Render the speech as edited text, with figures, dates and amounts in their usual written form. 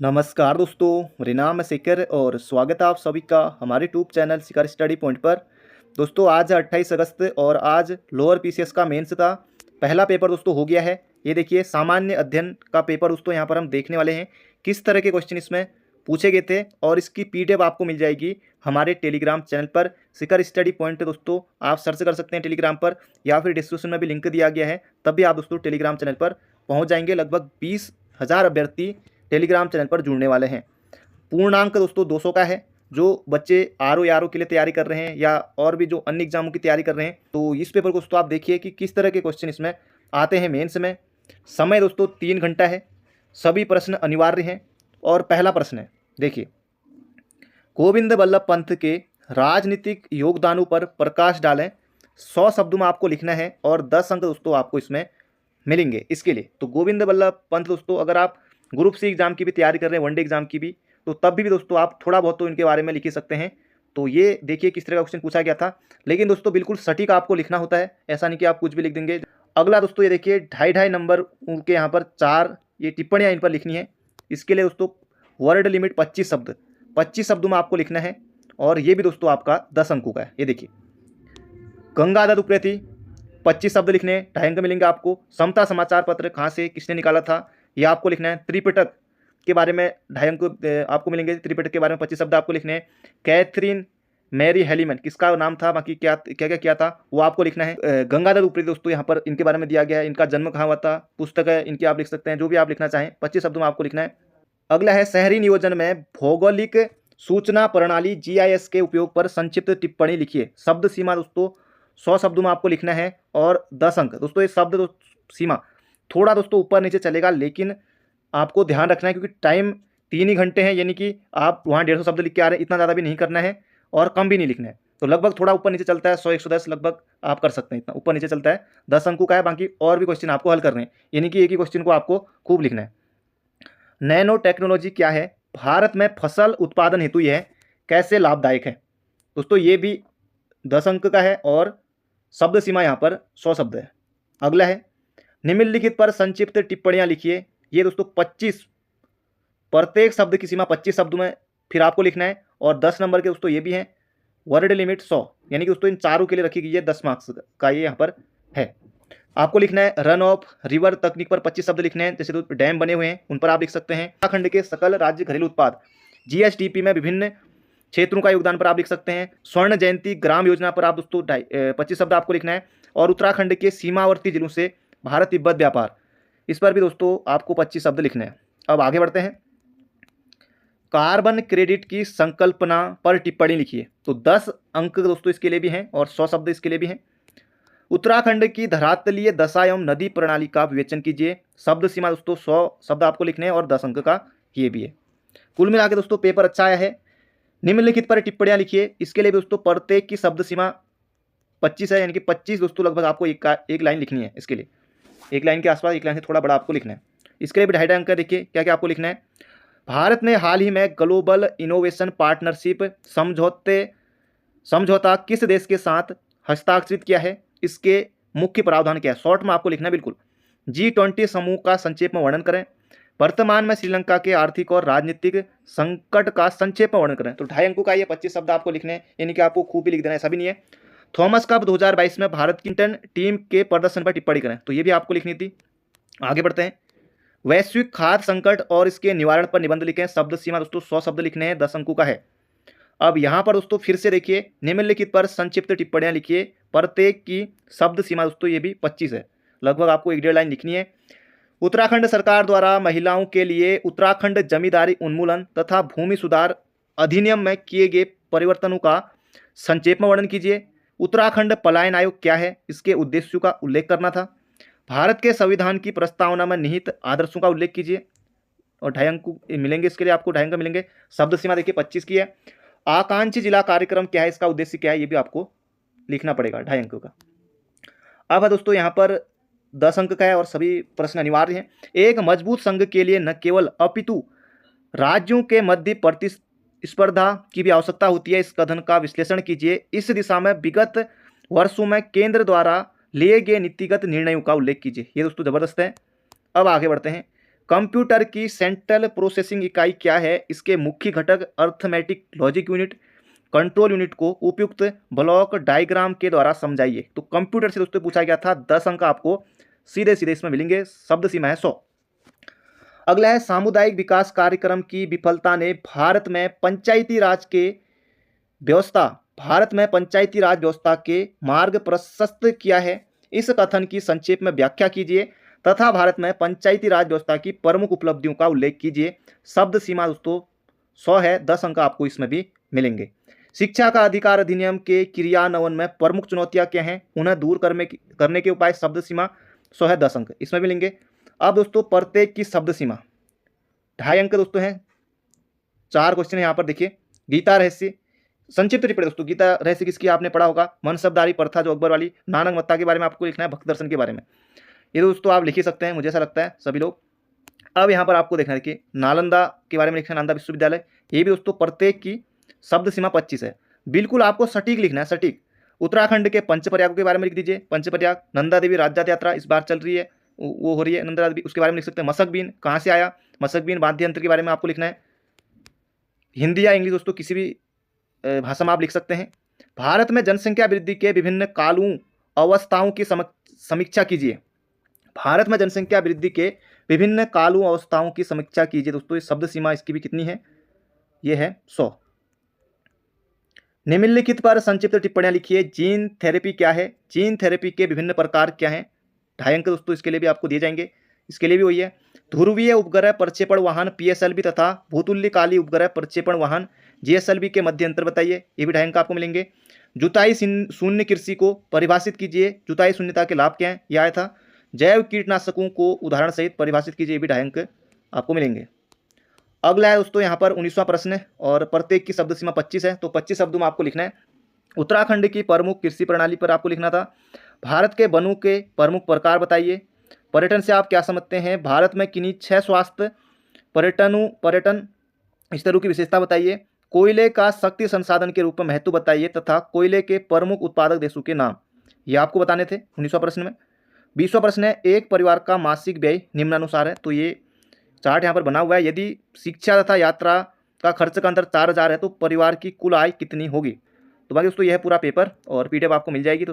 नमस्कार दोस्तों, मेरा नाम है शेखर और स्वागत है आप सभी का हमारे यूट्यूब चैनल शिखर स्टडी पॉइंट पर। दोस्तों आज है 28 अगस्त और आज लोअर पीसीएस का मेंस का पहला पेपर दोस्तों हो गया है। ये देखिए सामान्य अध्ययन का पेपर दोस्तों यहाँ पर हम देखने वाले हैं किस तरह के क्वेश्चन इसमें पूछे गए थे और इसकी पीडीएफ आपको मिल जाएगी हमारे टेलीग्राम चैनल पर शिखर स्टडी पॉइंट। दोस्तों आप सर्च कर सकते हैं टेलीग्राम पर या फिर डिस्क्रिप्शन में भी लिंक दिया गया है, तब भी आप दोस्तों टेलीग्राम चैनल पर पहुँच जाएंगे। लगभग 20,000 अभ्यर्थी टेलीग्राम चैनल पर जुड़ने वाले हैं। पूर्णांक दोस्तों 200 का है। जो बच्चे आरओ या आरओ के लिए तैयारी कर रहे हैं या और भी जो अन्य एग्जामों की तैयारी कर रहे हैं, तो इस पेपर को दोस्तों आप देखिए कि किस तरह के क्वेश्चन इसमें आते हैं मेंस में। समय दोस्तों 3 घंटा है। सभी प्रश्न अनिवार्य हैं और पहला प्रश्न है, देखिए, गोविंद बल्लभ पंत के राजनीतिक योगदानों पर प्रकाश डालें। 100 शब्दों में आपको लिखना है और 10 अंक दोस्तों आपको इसमें मिलेंगे इसके लिए। तो गोविंद बल्लभ पंत दोस्तों, अगर आप ग्रुप सी एग्जाम की भी तैयारी कर रहे हैं, वनडे एग्जाम की भी, तो तब भी दोस्तों आप थोड़ा बहुत तो इनके बारे में लिख ही सकते हैं। तो ये देखिए किस तरह का क्वेश्चन पूछा गया था, लेकिन दोस्तों बिल्कुल सटीक आपको लिखना होता है, ऐसा नहीं कि आप कुछ भी लिख देंगे। अगला दोस्तों ये देखिए 2.5 नंबर के यहाँ पर 4 ये टिप्पणियाँ इन पर लिखनी है। इसके लिए दोस्तों वर्ड लिमिट 25 शब्दों में आपको लिखना है और ये भी दोस्तों आपका 10 अंकों का है। ये देखिए गंगाधर उप्रेती 25 शब्द लिखने, 2.5 अंक मिलेंगे आपको। समता समाचार पत्र कहाँ से किसने निकाला था, यह आपको लिखना है। त्रिपिटक के बारे में 2.5 अंक आपको मिलेंगे। त्रिपिटक के बारे में 25 शब्द आपको लिखने हैं। कैथरीन मैरी हेलीमन किसका नाम था, बाकी क्या क्या क्या किया था वो आपको लिखना है। गंगाधर उप्रेती दोस्तों यहाँ पर इनके बारे में दिया गया है, इनका जन्म कहाँ हुआ था, पुस्तक है इनकी, आप लिख सकते हैं जो भी आप लिखना चाहें। 25 शब्दों में आपको लिखना है। अगला है शहरी नियोजन में भौगोलिक सूचना प्रणाली जीआईएस के उपयोग पर संक्षिप्त टिप्पणी लिखिए। शब्द सीमा दोस्तों 100 शब्दों में आपको लिखना है और 10 अंक। दोस्तों ये शब्द सीमा थोड़ा दोस्तों ऊपर नीचे चलेगा, लेकिन आपको ध्यान रखना है क्योंकि टाइम 3 ही घंटे हैं, यानी कि आप वहाँ 150 शब्द लिख के आ रहे हैं, इतना ज़्यादा भी नहीं करना है और कम भी नहीं लिखना है। तो लगभग थोड़ा ऊपर नीचे चलता है, 100-110 लगभग आप कर सकते हैं, इतना ऊपर नीचे चलता है। 10 अंकों का है, बाकी और भी क्वेश्चन आपको हल करने हैं, यानी कि एक ही क्वेश्चन को आपको खूब लिखना है। नैनो टेक्नोलॉजी क्या है, भारत में फसल उत्पादन हेतु यह कैसे लाभदायक है। दोस्तों ये भी 10 अंक का है और शब्द सीमा यहाँ पर 100 शब्द है। अगला है निम्नलिखित पर संक्षिप्त टिप्पणियाँ लिखिए। ये दोस्तों 25, प्रत्येक शब्द की सीमा 25 शब्दों में फिर आपको लिखना है और 10 नंबर के दोस्तों ये भी हैं। वर्ड लिमिट 100, यानी कि दोस्तों इन चारों के लिए रखी गई है 10 मार्क्स का ये यहाँ पर है। आपको लिखना है रन ऑफ रिवर तकनीक पर 25 शब्द लिखने हैं, जैसे डैम बने हुए हैं उन पर आप लिख सकते हैं। उत्तराखंड के सकल राज्य घरेलू उत्पाद जीएसडीपी में विभिन्न क्षेत्रों का योगदान पर आप लिख सकते हैं। स्वर्ण जयंती ग्राम योजना पर आप दोस्तों 25 शब्द आपको लिखना है और उत्तराखंड के सीमावर्ती जिलों से भारत तिब्बत व्यापार, इस पर भी दोस्तों आपको 25 शब्द लिखने हैं। अब आगे बढ़ते हैं। कार्बन क्रेडिट की संकल्पना पर टिप्पणी लिखिए। तो 10 अंक दोस्तों इसके लिए भी हैं और 100 शब्द इसके लिए भी हैं। उत्तराखंड की धरातलीय दशा एवं नदी प्रणाली का विवेचन कीजिए। शब्द सीमा दोस्तों 100 शब्द आपको लिखने हैं और 10 अंक का ये भी है। कुल मिला के दोस्तों पेपर अच्छा आया है। निम्नलिखित पर टिप्पणियाँ लिखिए। इसके लिए दोस्तों प्रत्येक की शब्द सीमा 25 है, यानी कि 25 दोस्तों लगभग आपको एक लाइन लिखनी है। इसके लिए एक लाइन के आसपास, एक लाइन से थोड़ा बड़ा आपको लिखना है। इसके लिए भी 2.5 अंक देखिए क्या क्या आपको लिखना है। भारत ने हाल ही में ग्लोबल इनोवेशन पार्टनरशिप समझौता किस देश के साथ हस्ताक्षरित किया है, इसके मुख्य प्रावधान क्या है। शॉर्ट में आपको लिखना है बिल्कुल। G20 समूह का संक्षेप में वर्णन करें। वर्तमान में श्रीलंका के आर्थिक और राजनीतिक संकट का संक्षेप में वर्णन करें। तो 2.5 अंकों का ये 25 शब्द आपको लिखने हैं, यानी कि आपको खूब ही लिख देना है, सभी नहीं है। थॉमस कप 2022 में भारत की टीम के प्रदर्शन पर टिप्पणी करें, तो ये भी आपको लिखनी थी। आगे बढ़ते हैं। वैश्विक खाद्य संकट और इसके निवारण पर निबंध लिखें। शब्द सीमा दोस्तों 100 शब्द लिखने हैं, 10 अंकों का है। अब यहाँ पर दोस्तों फिर से देखिए निम्नलिखित पर संक्षिप्त टिप्पणियाँ लिखिए। प्रत्येक की शब्द सीमा दोस्तों ये भी 25 है, लगभग आपको 1.5 लाइन लिखनी है। उत्तराखंड सरकार द्वारा महिलाओं के लिए उत्तराखंड जमींदारी उन्मूलन तथा भूमि सुधार अधिनियम में किए गए परिवर्तनों का संक्षेप में वर्णन कीजिए। उत्तराखंड पलायन आयोग क्या है, इसके उद्देश्यों का उल्लेख करना था। भारत के संविधान की प्रस्तावना में निहित आदर्शों का उल्लेख कीजिए और 2.5 अंक मिलेंगे। इसके लिए आपको 2.5 अंक मिलेंगे। शब्द सीमा देखिए 25 की है। आकांक्षी जिला कार्यक्रम क्या है, इसका उद्देश्य क्या है, ये भी आपको लिखना पड़ेगा 2.5 अंक का। अब है दोस्तों यहाँ पर 10 अंक का है और सभी प्रश्न अनिवार्य हैं। एक मजबूत संघ के लिए न केवल अपितु राज्यों के मध्य प्रतिस्पर्धा की भी आवश्यकता होती है। इस कथन का विश्लेषण कीजिए। इस दिशा में विगत वर्षों में केंद्र द्वारा लिए गए नीतिगत निर्णयों का उल्लेख कीजिए। ये दोस्तों जबरदस्त है। अब आगे बढ़ते हैं। कंप्यूटर की सेंट्रल प्रोसेसिंग इकाई क्या है, इसके मुख्य घटक arithmetic logic unit, control unit को उपयुक्त ब्लॉक डायग्राम के द्वारा समझाइए। तो कंप्यूटर से दोस्तों पूछा गया था, 10 अंक आपको सीधे सीधे इसमें मिलेंगे। शब्द सीमा है 100। अगला है सामुदायिक विकास कार्यक्रम की विफलता ने भारत में पंचायती राज व्यवस्था के मार्ग प्रशस्त किया है। इस कथन की संक्षेप में व्याख्या कीजिए तथा भारत में पंचायती राज व्यवस्था की प्रमुख उपलब्धियों का उल्लेख कीजिए। शब्द सीमा दोस्तों 100 है, 10 अंक आपको इसमें भी मिलेंगे। शिक्षा का अधिकार अधिनियम के क्रियान्वयन में प्रमुख चुनौतियां क्या हैं, उन्हें दूर करने के उपाय। शब्द सीमा 100 है, 10 अंक इसमें मिलेंगे। अब दोस्तों प्रत्येक की शब्द सीमा 2.5 अंक दोस्तों हैं। 4 क्वेश्चन है यहाँ पर देखिए। गीता रहस्य, संक्षिप्त टिप्पणी दोस्तों, गीता रहस्य किसकी आपने पढ़ा होगा। मनसबदारी प्रथा जो अकबर वाली, नानक मत्ता के बारे में आपको लिखना है, भक्त दर्शन के बारे में, ये दोस्तों आप लिख ही सकते हैं, मुझे ऐसा लगता है सभी लोग। अब यहाँ पर आपको देखना है कि नालंदा के बारे में लिखना है, नालंदा विश्वविद्यालय, ये भी दोस्तों प्रत्येक की शब्द सीमा 25 है। बिल्कुल आपको सटीक लिखना है, सटीक। उत्तराखंड के पंचप्रयागों के बारे में लिख दीजिए। पंचप्रयाग, नंदा देवी राज्य यात्रा इस बार चल रही है, वो हो रही है नंदा देवी, उसके बारे में लिख सकते हैं। मशक बीन कहाँ से आया, मशक बीन वाद्य यंत्र के बारे में आपको लिखना है। हिंदी या इंग्लिश दोस्तों किसी भी भाषा में आप लिख सकते हैं। भारत में जनसंख्या वृद्धि के विभिन्न कालों अवस्थाओं की समीक्षा कीजिए। भारत में जनसंख्या वृद्धि के विभिन्न कालों अवस्थाओं की समीक्षा कीजिए दोस्तों। इस शब्द सीमा इसकी भी कितनी है, ये है 100। निम्नलिखित पर संक्षिप्त टिप्पणियां लिखिए। जीन थेरेपी क्या है, जीन थेरेपी के विभिन्न प्रकार क्या हैं। 2.5 अंक दोस्तों इसके लिए भी आपको दिए जाएंगे। इसके लिए भी वही है। ध्रुवीय उपग्रह प्रक्षेपण वाहन PSLV तथा भूतुल्यकाली उपग्रह प्रक्षेपण वाहन GSLV के मध्य अंतर बताइए, ये भी 2.5 अंक आपको मिलेंगे। जुताई शून्य कृषि को परिभाषित कीजिए। जुताई शून्यता के लाभ क्या हैं, यह आया था। जैव कीटनाशकों को उदाहरण सहित परिभाषित कीजिए, ये भी 2.5 अंक आपको मिलेंगे। अगला है दोस्तों यहाँ पर 19वां प्रश्न है और प्रत्येक की शब्द सीमा 25 है, तो 25 शब्दों में आपको लिखना है। उत्तराखंड की प्रमुख कृषि प्रणाली पर आपको लिखना था। भारत के वनों के प्रमुख प्रकार बताइए। पर्यटन से आप क्या समझते हैं। भारत में किन्हीं 6 स्वास्थ्य पर्यटन स्तरों की विशेषता बताइए। कोयले का शक्ति संसाधन के रूप में महत्व बताइए तथा कोयले के प्रमुख उत्पादक देशों के नाम, ये आपको बताने थे 19वां प्रश्न में। 20वां प्रश्न है, एक परिवार का मासिक व्यय निम्नानुसार है, तो ये चार्ट यहाँ पर बना हुआ है। यदि शिक्षा तथा यात्रा का खर्च का अंतर 4,000 है तो परिवार की कुल आय कितनी होगी। तो बाकी दोस्तों यह पूरा पेपर और PDF आपको मिल जाएगी। तो